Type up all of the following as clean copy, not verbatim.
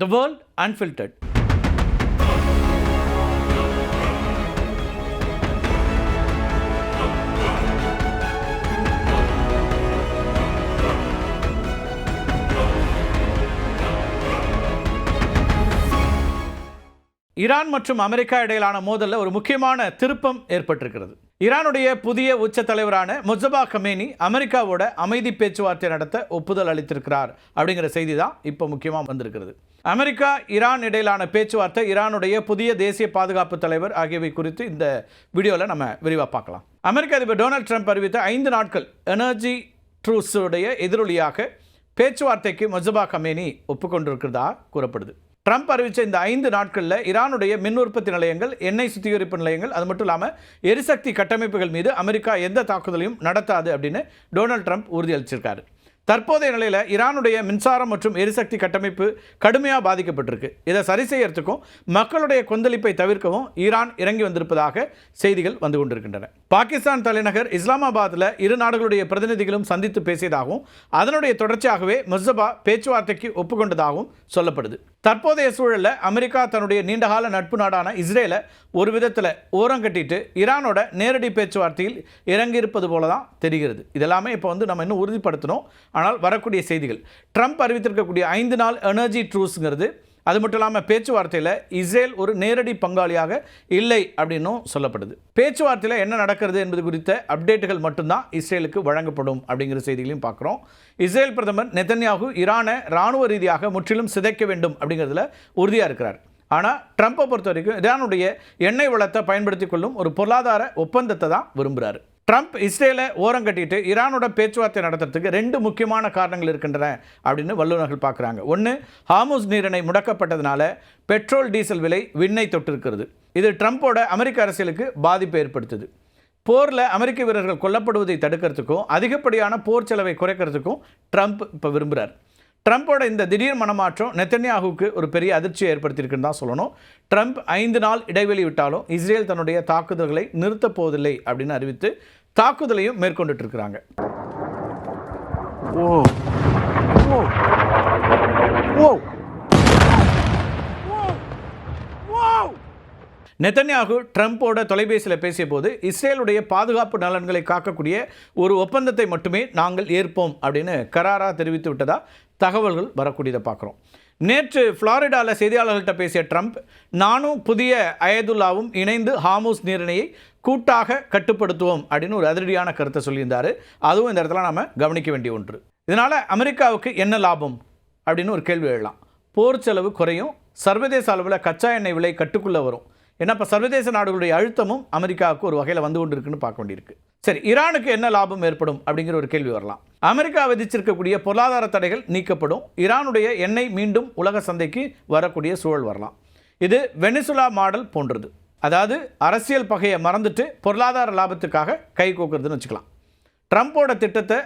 The World Unfiltered. Iran மற்றும் America இடையிலான மோதலில் ஒரு முக்கியமான திருப்பம் ஏற்பட்டிருக்கிறது. ஈரானுடைய புதிய உச்ச தலைவரான முஜ்தபா கமேனி அமெரிக்காவோட அமைதி பேச்சுவார்த்தை நடத்த ஒப்புதல் அளித்திருக்கிறார் அப்படிங்கிற செய்தி தான் இப்போ முக்கியமாக வந்திருக்கிறது. அமெரிக்கா ஈரான் இடையிலான பேச்சுவார்த்தை, ஈரானுடைய புதிய தேசிய பாதுகாப்பு தலைவர் ஆகியவை குறித்து இந்த வீடியோவில் நம்ம விரிவாக பார்க்கலாம். அமெரிக்க அதிபர் டொனால்ட் ட்ரம்ப் அறிவித்த 5 நாட்கள் எனர்ஜி ட்ரூஸுடைய எதிரொலியாக பேச்சுவார்த்தைக்கு முஜ்தபா கமேனி ஒப்புக்கொண்டிருக்கிறதா கூறப்படுது. ட்ரம்ப் அறிவித்த இந்த 5 நாட்களில் ஈரானுடைய மின் உற்பத்தி நிலையங்கள், எண்ணெய் சுத்திகரிப்பு நிலையங்கள், அது மட்டும் இல்லாமல் எரிசக்தி கட்டமைப்புகள் மீது அமெரிக்கா எந்த தாக்குதலையும் நடத்தாது அப்படின்னு டொனால்ட் ட்ரம்ப் உறுதியளிச்சிருக்காரு. தற்போதைய நிலையில் ஈரானுடைய மின்சாரம் மற்றும் எரிசக்தி கட்டமைப்பு கடுமையாக பாதிக்கப்பட்டிருக்கு. இதை சரி செய்யறதுக்கும் மக்களுடைய கொந்தளிப்பை தவிர்க்கவும் ஈரான் இறங்கி வந்திருப்பதாக செய்திகள் வந்து கொண்டிருக்கின்றன. பாகிஸ்தான் தலைநகர் இஸ்லாமாபாத்தில் இரு நாடுகளுடைய பிரதிநிதிகளும் சந்தித்து பேசியதாகவும் அதனுடைய தொடர்ச்சியாகவே முஜ்தபா பேச்சுவார்த்தைக்கு ஒப்புக்கொண்டதாகவும் சொல்லப்படுது. தற்போதைய சூழலில் அமெரிக்கா தன்னுடைய நீண்டகால நட்பு நாடான இஸ்ரேலை ஒரு விதத்தில் ஓரங்கட்டிட்டு ஈரானோட நேரடி பேச்சுவார்த்தையில் இறங்கியிருப்பது போல தான் தெரிகிறது. இதெல்லாமே இப்போ நம்ம இன்னும் உறுதிப்படுத்தணும். ஆனால் வரக்கூடிய செய்திகள், ட்ரம்ப் அறிவித்திருக்கக்கூடிய 5 நாள் எனர்ஜி ட்ரூஸ்ங்கிறது, அது மட்டும் இல்லாமல் பேச்சுவார்த்தையில் இஸ்ரேல் ஒரு நேரடி பங்காளியாக இல்லை அப்படின்னும் சொல்லப்படுது. பேச்சுவார்த்தையில் என்ன நடக்கிறது என்பது குறித்த அப்டேட்டுகள் மட்டும்தான் இஸ்ரேலுக்கு வழங்கப்படும் அப்படிங்கிற செய்திகளையும் பார்க்குறோம். இஸ்ரேல் பிரதமர் நெதன்யாகு ஈரானை இராணுவ ரீதியாக முற்றிலும் சிதைக்க வேண்டும் அப்படிங்கிறதுல உறுதியாக இருக்கிறார். ஆனால் ட்ரம்ப்பை பொறுத்த வரைக்கும் ஈரானுடைய எண்ணெய் வளத்தை பயன்படுத்தி கொள்ளும் ஒரு பொருளாதார ஒப்பந்தத்தை தான் விரும்புகிறார். ட்ரம்ப் இஸ்ரேலை ஓரங்கட்டிட்டு ஈரானோட பேச்சுவார்த்தை நடத்துறதுக்கு 2 முக்கியமான காரணங்கள் இருக்கின்றன அப்படின்னு வல்லுநர்கள் பார்க்குறாங்க. ஒன்று, ஹார்முஸ் நீரிணை முடக்கப்பட்டதுனால பெட்ரோல் டீசல் விலை விண்ணை தொட்டிருக்கிறது. இது ட்ரம்ப்போட அமெரிக்க அரசியலுக்கு பாதிப்பை ஏற்படுத்துது. போரில் அமெரிக்க வீரர்கள் கொல்லப்படுவதை தடுக்கிறதுக்கும் அதிகப்படியான போர் செலவை குறைக்கிறதுக்கும் ட்ரம்ப் இப்போ விரும்புகிறார். ட்ரம்ப்போட இந்த திடீர் மனமாற்றம் நெதன்யாகுவுக்கு ஒரு பெரிய அதிர்ச்சியை ஏற்படுத்தியிருக்குன்னு தான் சொல்லணும். ட்ரம்ப் 5 நாள் இடைவெளி விட்டாலும் இஸ்ரேல் தன்னுடைய தாக்குதல்களை நிறுத்தப் போவதில்லை அப்படின்னு அறிவித்து தாக்குதலையும் மேற்கொண்டுட்டு இருக்கிறாங்க. நெதன்யாகு ட்ரம்ப்போட தொலைபேசியில் பேசிய போது இஸ்ரேலுடைய பாதுகாப்பு நலன்களை காக்கக்கூடிய ஒரு ஒப்பந்தத்தை மட்டுமே நாங்கள் ஏற்போம் அப்படின்னு கராராக தெரிவித்து விட்டதா தகவல்கள் வரக்கூடியதை பார்க்குறோம். நேற்று ஃப்ளாரிடாவில் செய்தியாளர்கள்ட்ட பேசிய ட்ரம்ப், நானும் புதிய அயதுல்லாவும் இணைந்து ஹார்முஸ் நீரிணையை கூட்டாக கட்டுப்படுத்துவோம் அப்படின்னு ஒரு அதிரடியான கருத்தை சொல்லியிருந்தார். அதுவும் இந்த இடத்துல நாம் கவனிக்க வேண்டிய ஒன்று. இதனால் அமெரிக்காவுக்கு என்ன லாபம் அப்படின்னு ஒரு கேள்வி எழலாம். போர் செலவு குறையும், சர்வதேச அளவில் கச்சா எண்ணெய் விலை கட்டுக்குள்ளே வரும். ஏன்னா இப்போ சர்வதேச நாடுகளுடைய அழுத்தமும் அமெரிக்காவுக்கு ஒரு வகையில் வந்து கொண்டு இருக்குன்னு பார்க்க வேண்டியிருக்கு. சரி, ஈரானுக்கு என்ன லாபம் ஏற்படும் அப்படிங்கிற ஒரு கேள்வி வரலாம். அமெரிக்கா விதிச்சிருக்கக்கூடிய பொருளாதார தடைகள் நீக்கப்படும். ஈரானுடைய எண்ணெய் மீண்டும் உலக சந்தைக்கு வரக்கூடிய சூழல் வரலாம். இது வெனிசுலா மாடல் போன்றது. அதாவது அரசியல் பகையை மறந்துட்டு பொருளாதார லாபத்துக்காக கை கோக்குறதுன்னு வச்சுக்கலாம். ட்ரம்ப்போட திட்டத்தை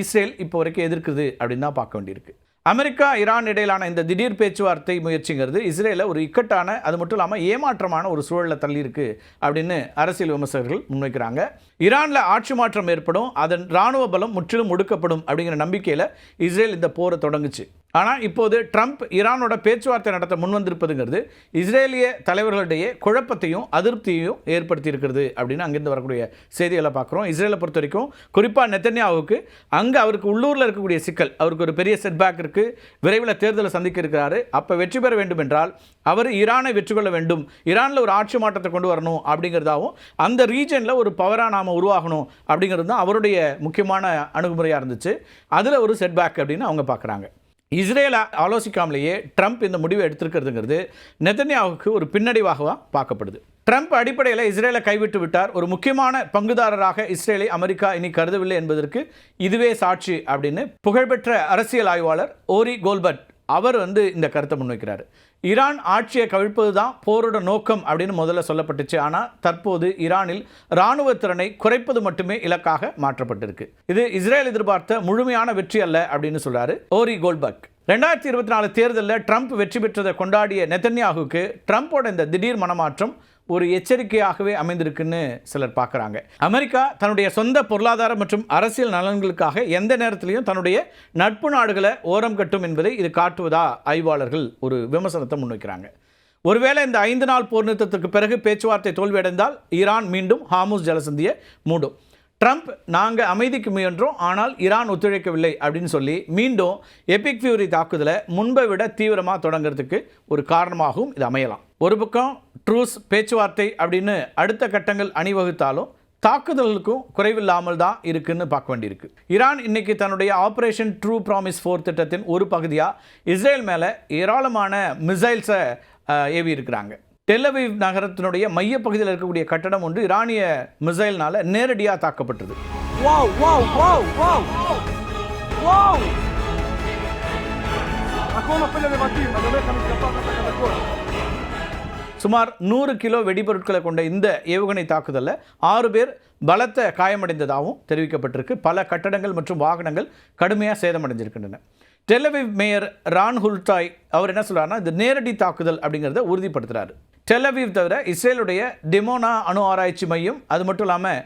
இஸ்ரேல் இப்போ வரைக்கும் எதிர்க்குது அப்படின்னு தான் பார்க்க வேண்டியிருக்கு. அமெரிக்கா ஈரான் இடையிலான இந்த திடீர் பேச்சுவார்த்தை முயற்சிங்கிறது இஸ்ரேலை ஒரு இக்கட்டான, அது மட்டும் இல்லாமல் ஏமாற்றமான ஒரு சூழலில் தள்ளியிருக்கு அப்படின்னு அரசியல் விமர்சகர்கள் முன்வைக்கிறாங்க. ஈரானில் ஆட்சி மாற்றம் ஏற்படும், அதன் இராணுவ பலம் முற்றிலும் ஒடுக்கப்படும் அப்படிங்கிற நம்பிக்கையில் இஸ்ரேல் இந்த போரை தொடங்குச்சு. ஆனால் இப்போது ட்ரம்ப் ஈரானோட பேச்சுவார்த்தை நடத்த முன்வந்திருப்பதுங்கிறது இஸ்ரேலிய தலைவர்களிடையே குழப்பத்தையும் அதிருப்தியையும் ஏற்படுத்தி இருக்கிறது அப்படின்னு அங்கிருந்து வரக்கூடிய செய்திகளை பார்க்குறோம். இஸ்ரேலை பொறுத்த வரைக்கும் குறிப்பாக நெதன்யாகுவுக்கு அங்கே அவருக்கு உள்ளூரில் இருக்கக்கூடிய சிக்கல், அவருக்கு ஒரு பெரிய செட்பேக் இருக்குது. விரைவில் தேர்தலை சந்திக்க இருக்கிறாரு. அப்போ வெற்றி பெற வேண்டும் என்றால் அவர் ஈரானை வெற்றி கொள்ள வேண்டும், ஈரானில் ஒரு ஆட்சி மாற்றத்தை கொண்டு வரணும் அப்படிங்கிறதாகவும் அந்த ரீஜனில் ஒரு பவராக நாம் உருவாகணும் அப்படிங்கிறது தான் அவருடைய முக்கியமான அணுகுமுறையாக இருந்துச்சு. அதில் ஒரு செட்பேக் அப்படின்னு அவங்க பார்க்குறாங்க. இஸ்ரேலை ஆலோசிக்காமலேயே ட்ரம்ப் இந்த முடிவை எடுத்திருக்கிறதுங்கிறது நெதன்யாகுவுக்கு ஒரு பின்னடைவாக பார்க்கப்படுது. ட்ரம்ப் அடிப்படையில் இஸ்ரேலை கைவிட்டு விட்டார், ஒரு முக்கியமான பங்குதாரராக இஸ்ரேலை அமெரிக்கா இனி கருதவில்லை என்பதற்கு இதுவே சாட்சி அப்படின்னு புகழ்பெற்ற அரசியல் ஆய்வாளர் ஓரி கோல்பர்ட் அவர் இந்த கருத்தை முன்வைக்கிறார். ஈரான் ஆட்சியை கவிழ்ப்பது தான் போரோட நோக்கம் அப்படின்னு முதல்ல சொல்லப்பட்டுச்சு. ஆனால் தற்போது ஈரானில் இராணுவ திறனை குறைப்பது மட்டுமே இலக்காக மாற்றப்பட்டிருக்கு. இது இஸ்ரேல் எதிர்பார்த்த முழுமையான வெற்றி அல்ல அப்படின்னு சொல்றாரு ஓரி கோல்பர்க். 2024 தேர்தலில் ட்ரம்ப் வெற்றி பெற்றதை கொண்டாடிய நெதன்யாகுவுக்கு ட்ரம்ப்போட இந்த திடீர் மனமாற்றம் ஒரு எச்சரிக்கையாகவே அமைந்திருக்குன்னு சிலர் பார்க்குறாங்க. அமெரிக்கா தன்னுடைய சொந்த பொருளாதார மற்றும் அரசியல் நலன்களுக்காக எந்த நேரத்திலையும் தன்னுடைய நட்பு நாடுகளை ஓரம் கட்டும் என்பதை இது காட்டுவதா ஆய்வாளர்கள் ஒரு விமர்சனத்தை முன்வைக்கிறாங்க. ஒருவேளை இந்த 5 நாள் போர் நிறுத்தத்துக்கு பிறகு பேச்சுவார்த்தை தோல்வியடைந்தால் ஈரான் மீண்டும் ஹார்முஸ் ஜலசந்தியை மூடும். ட்ரம்ப் நாங்கள் அமைதிக்கு முயன்றோம், ஆனால் ஈரான் ஒத்துழைக்கவில்லை அப்படின்னு சொல்லி மீண்டும் எபிக் ஃபியூரி தாக்குதலை முன்பை விட தீவிரமாக தொடங்கிறதுக்கு ஒரு காரணமாகவும் இது அமையலாம். ஒரு பக்கம் ட்ரூஸ் பேச்சுவார்த்தை அப்படின்னு அடுத்த கட்டங்கள் அணிவகுத்தாலும் தாக்குதல்களுக்கும் குறைவில்லாமல் தான் இருக்குன்னு பார்க்க வேண்டியிருக்கு. ஈரான் இன்னைக்கு தன்னுடைய ஆப்ரேஷன் ட்ரூ ப்ராமிஸ் 4 திட்டத்தின் ஒரு பகுதியாக இஸ்ரேல் மேலே ஏராளமான மிசைல்ஸை ஏவி இருக்கிறாங்க. டெல்லவீவ் நகரத்தினுடைய மையப்பகுதியில் இருக்கக்கூடிய கட்டடம் ஒன்று ஈரானிய மிசைல்னால நேரடியாக தாக்கப்பட்டது. சுமார் 100 கிலோ வெடிபொருட்களை கொண்ட இந்த ஏவுகணை தாக்குதலில் 6 பேர் பலத்த காயமடைந்ததாகவும் தெரிவிக்கப்பட்டிருக்கு. பல கட்டடங்கள் மற்றும் வாகனங்கள் கடுமையாக சேதமடைஞ்சிருக்கின்றன. டெல்லவீவ் மேயர் ரான் ஹுல்டாய் அவர் என்ன சொல்கிறாருன்னா, இது நேரடி தாக்குதல் அப்படிங்கிறத உறுதிப்படுத்துகிறாரு. டெல்லவீவ் தவிர இஸ்ரேலுடைய டிமோனா அணு ஆராய்ச்சி மையம், அது மட்டும் இல்லாமல்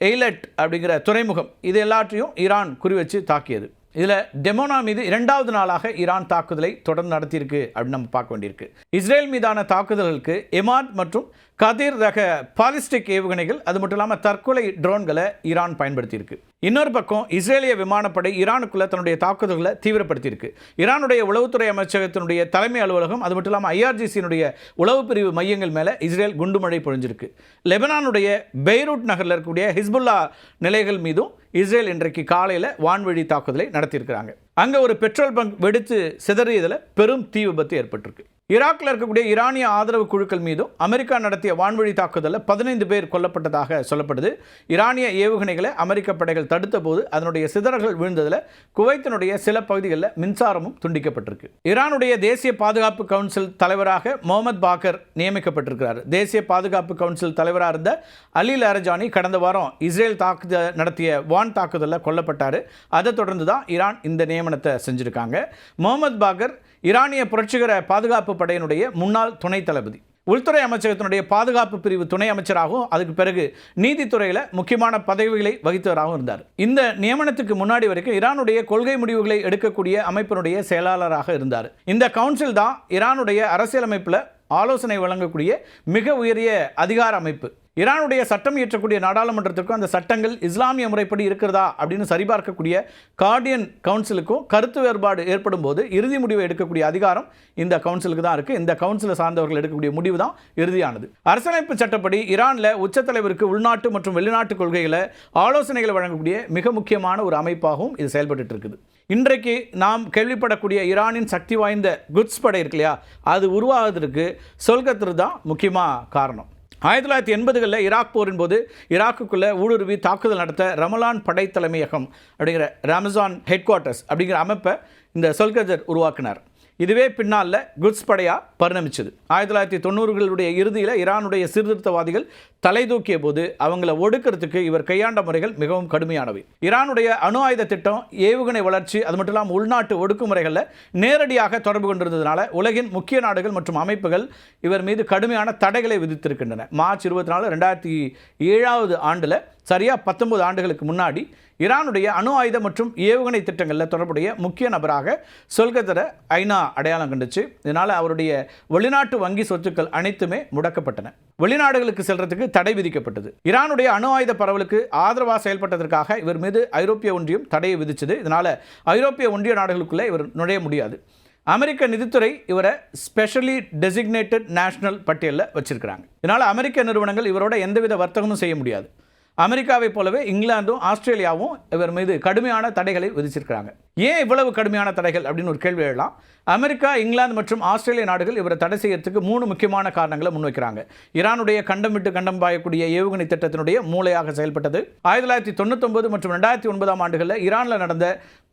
எய்லட் அப்படிங்கிற துறைமுகம், இது எல்லாத்தையும் ஈரான் குறிவச்சு தாக்கியது. இதில் டெமோனா மீது 2வது நாளாக ஈரான் தாக்குதலை தொடர்ந்து நடத்தியிருக்கு அப்படின்னு நம்ம பார்க்க வேண்டியிருக்கு. இஸ்ரேல் மீதான தாக்குதல்களுக்கு எமாட் மற்றும் கதிர் ரக பாலிஸ்டிக் ஏவுகணைகள், அது மட்டும் இல்லாமல் தற்கொலை ட்ரோன்களை ஈரான் பயன்படுத்தியிருக்கு. இன்னொரு பக்கம் இஸ்ரேலிய விமானப்படை ஈரானுக்குள்ள தன்னுடைய தாக்குதல்களை தீவிரப்படுத்தியிருக்கு. ஈரானுடைய உளவுத்துறை அமைச்சகத்தினுடைய தலைமை அலுவலகம், அது மட்டும் இல்லாமல் IRGC-னுடைய உளவு பிரிவு மையங்கள் மேலே இஸ்ரேல் குண்டுமழை பொழிஞ்சிருக்கு. லெபனானுடைய பெய்ரூட் நகரில் இருக்கக்கூடிய ஹிஸ்புல்லா நிலைகள் மீதும் இஸ்ரேல் இன்றைக்கு காலையில் வான்வழி தாக்குதலை நடத்தியிருக்கிறாங்க. அங்கே ஒரு பெட்ரோல் பங்க் வெடித்து சிதறியதில் பெரும் தீ விபத்து ஏற்பட்டிருக்கு. ஈராக்கில் இருக்கக்கூடிய ஈரானிய ஆதரவு குழுக்கள் மீதும் அமெரிக்கா நடத்திய வான்வழி தாக்குதலில் 15 பேர் கொல்லப்பட்டதாக சொல்லப்படுது. ஈரானிய ஏவுகணைகளை அமெரிக்க படைகள் தடுத்த போது அதனுடைய சிதறல்கள் விழுந்ததில் குவைத்தினுடைய சில பகுதிகளில் மின்சாரமும் துண்டிக்கப்பட்டிருக்கு. ஈரானுடைய தேசிய பாதுகாப்பு கவுன்சில் தலைவராக முகமது பாக்கர் நியமிக்கப்பட்டிருக்கிறார். தேசிய பாதுகாப்பு கவுன்சில் தலைவராக இருந்த அலி லாரஜானி கடந்த வாரம் இஸ்ரேல் நடத்திய வான் தாக்குதலில் கொல்லப்பட்டார். அதை தொடர்ந்து தான் ஈரான் இந்த நியமனத்தை செஞ்சுருக்காங்க. முகமது பாக்கர் ஈரானிய புரட்சிகர பாதுகாப்பு படையினுடைய முன்னாள் துணை தளபதி, உள்துறை அமைச்சகத்தினுடைய பாதுகாப்பு பிரிவு துணை அமைச்சராகவும் அதுக்கு பிறகு நீதித்துறையில் முக்கியமான பதவிகளை வகித்தவராகவும் இருந்தார். இந்த நியமனத்துக்கு முன்னாடி வரைக்கும் ஈரானுடைய கொள்கை முடிவுகளை எடுக்கக்கூடிய அமைப்பினுடைய செயலாளராக இருந்தார். இந்த கவுன்சில் தான் ஈரானுடைய அரசியலமைப்பில் ஆலோசனை வழங்கக்கூடிய மிக உயரிய அதிகார அமைப்பு. ஈரானுடைய சட்டம் இயற்றக்கூடிய நாடாளுமன்றத்திற்கும் அந்த சட்டங்கள் இஸ்லாமிய முறைப்படி இருக்கிறதா அப்படின்னு சரிபார்க்கக்கூடிய கார்டியன் கவுன்சிலுக்கும் கருத்து வேறுபாடு ஏற்படும் போது இறுதி முடிவை எடுக்கக்கூடிய அதிகாரம் இந்த கவுன்சிலுக்கு தான் இருக்குது. இந்த கவுன்சிலை சார்ந்தவர்கள் எடுக்கக்கூடிய முடிவு தான் இறுதியானது. அரசியலமைப்பு சட்டப்படி ஈரானில் உச்சத்தலைவருக்கு உள்நாட்டு மற்றும் வெளிநாட்டு கொள்கைகளை ஆலோசனைகளை வழங்கக்கூடிய மிக முக்கியமான ஒரு அமைப்பாகவும் இது செயல்பட்டு இருக்குது. இன்றைக்கு நாம் கேள்விப்படக்கூடிய ஈரானின் சக்தி வாய்ந்த குட்ஸ் படை இருக்கு இல்லையா, அது உருவாவதற்கு சொல்கத்ரு தான் முக்கியமாக காரணம். 1980களில் ஈராக் போரின் போது ஈராக்குக்குள்ளே ஊடுருவி தாக்குதல் நடத்த ரமலான் படை தலைமையகம் அப்படிங்கிற ரமசான் ஹெட் குவார்ட்டர்ஸ் அப்படிங்கிற அமைப்பை இந்த சொல்கதர் உருவாக்கினார். இதுவே பின்னால் குட்ஸ் படையாக பரிணமிச்சது. 1990களுடைய இறுதியில் ஈரானுடைய சீர்திருத்தவாதிகள் தலை தூக்கிய போது அவங்கள ஒடுக்கிறதுக்கு இவர் கையாண்ட முறைகள் மிகவும் கடுமையானவை. ஈரானுடைய அணு ஆயுத திட்டம், ஏவுகணை வளர்ச்சி, அது மட்டும் இல்லாமல் உள்நாட்டு ஒடுக்குமுறைகளில் நேரடியாக தொடர்பு கொண்டிருந்ததுனால உலகின் முக்கிய நாடுகள் மற்றும் அமைப்புகள் இவர் மீது கடுமையான தடைகளை விதித்திருக்கின்றன. மார்ச் 24, 2007 ஆண்டில் சரியாக 19 ஆண்டுகளுக்கு முன்னாடி ஈரானுடைய அணு ஆயுத மற்றும் ஏவுகணை திட்டங்களில் தொடர்புடைய முக்கிய நபராக சொல்கதரை ஐநா அடையாளம் கண்டுச்சு. இதனால் அவருடைய வெளிநாட்டு வங்கி சொத்துக்கள் அனைத்துமே முடக்கப்பட்டன. வெளிநாடுகளுக்கு செல்றதுக்கு தடை விதிக்கப்பட்டது. ஈரானுடைய அணு ஆயுத பரவலுக்கு ஆதரவாக செயல்பட்டதற்காக இவர் மீது ஐரோப்பிய ஒன்றியம் தடையை விதிச்சது. இதனால் ஐரோப்பிய ஒன்றிய நாடுகளுக்குள்ளே இவர் நுழைய முடியாது. அமெரிக்க நிதித்துறை இவரை ஸ்பெஷலி டெசிக்னேட்டட் நேஷனல் பட்டியலில் வச்சிருக்கிறாங்க. இதனால் அமெரிக்க நிறுவனங்கள் இவரோட எந்தவித வர்த்தகமும் செய்ய முடியாது. அமெரிக்காவை போலவே இங்கிலாந்தும் ஆஸ்திரேலியாவும் இவர் மீது கடுமையான தடைகளை விதிச்சிருக்கிறாங்க. ஏன் இவ்வளவு கடுமையான தடைகள் அப்படின்னு ஒரு கேள்வி எழலாம். அமெரிக்கா, இங்கிலாந்து மற்றும் ஆஸ்திரேலிய நாடுகள் இவரை தடை செய்யறதுக்கு 3 முக்கியமான காரணங்களை முன்வைக்கிறாங்க. ஈரானுடைய கண்டம் விட்டு கண்டம் பாயக்கூடிய ஏவுகணை திட்டத்தினுடைய மூளையாக செயல்பட்டது. 1999 மற்றும் 2009 ஆண்டுகளில் ஈரானில் நடந்த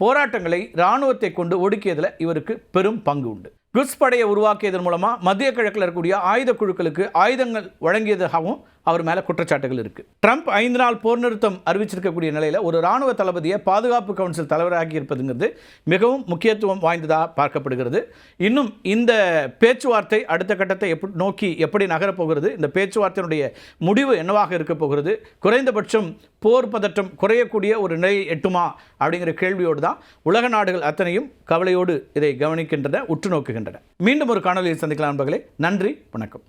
போராட்டங்களை இராணுவத்தை கொண்டு ஒடுக்கியதில் இவருக்கு பெரும் பங்கு உண்டு. குட்ஸ் படையை உருவாக்கியதன் மூலமாக மத்திய கிழக்கில் இருக்கக்கூடிய ஆயுத குழுக்களுக்கு ஆயுதங்கள் வழங்கியதாகவும் அவர் மேலே குற்றச்சாட்டுகள் இருக்குது. ட்ரம்ப் 5 நாள் போர் நிறுத்தம் அறிவிச்சிருக்கக்கூடிய நிலையில் ஒரு இராணுவ தளபதியை பாதுகாப்பு கவுன்சில் தலைவராகி இருப்பதுங்கிறது மிகவும் முக்கியத்துவம் வாய்ந்ததாக பார்க்கப்படுகிறது. இன்னும் இந்த பேச்சுவார்த்தை அடுத்த கட்டத்தை நோக்கி எப்படி நகரப்போகிறது, இந்த பேச்சுவார்த்தையினுடைய முடிவு என்னவாக இருக்க போகிறது, குறைந்தபட்சம் போர் பதற்றம் குறையக்கூடிய ஒரு நிலையை எட்டுமா அப்படிங்கிற கேள்வியோடு தான் உலக நாடுகள் அத்தனையும் கவலையோடு இதை கவனிக்கின்றன, உற்று நோக்குகின்றன. மீண்டும் ஒரு காணொலியில் சந்திக்கலாம் நண்பர்களே. நன்றி, வணக்கம்.